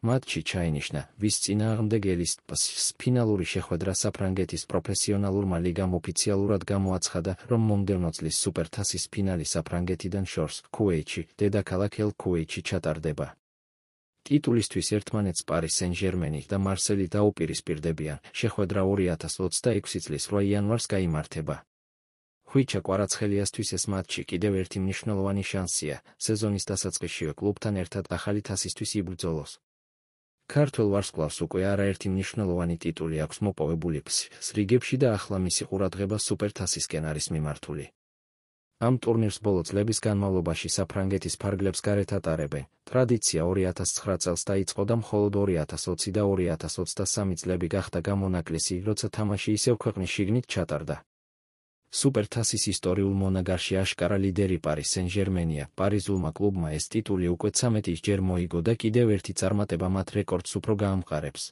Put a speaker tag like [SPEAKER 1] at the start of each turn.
[SPEAKER 1] მატჩი ჩაინიშნა, ვის წინააღმდეგ ელისპას ფინალური შეხვედრა საფრანგეთის პროფესიონალურმა ლიგამ ოფიციალურად გამოაცხადა, რომ მომდევნო წლის სუპერთასის ფინალი საფრანგეთიდან შორს, ქუვეითში, დედაქალაქ ელ-ქუვეითში ჩატარდება. ტიტულისთვის ერთმანეთს პარი სენ-ჟერმენი და მარსელი დაუპირისპირდებიან, შეხვედრა 2026 წლის 8 იანვარს გაიმართება. ხვიჩა კვარაცხელიასთვის ეს მატჩი კიდევ ერთი მნიშვნელოვანი შანსია, სეზონის დასაწყისშივე კლუბთან ერთად ახალი თასისთვის იბრძოლოს. ქართველ ვარსკვლავს უკვე არაერთი მნიშვნელოვანი ტიტული აქვს მოპოვებული რიგებში და ახლა მისი ყურადღება სუპერთასისკენ არის მიმართული. ამ ტურნირს ბოლო წლების განმავლობაში საფრანგეთის ფარგლებს გარეთ ატარებენ. ტრადიცია 2009 წელს დაიწყო და მხოლოდ 2020 და 2023 წლები გახდა გამონაკლისი, როცა თამაში ისევ ქვეყნის შიგნით ჩატარდა. სუპერთასის ისტორიულ მონაგარში აშკარა ლიდერი პარი სენ-ჟერმენია. პარიზულმა კლუბმა ეს ტიტული უკვე 13 ჯერ მოიგო და კიდევ ერთი წარმატება მათ რეკორდს უფრო გაამყარებს.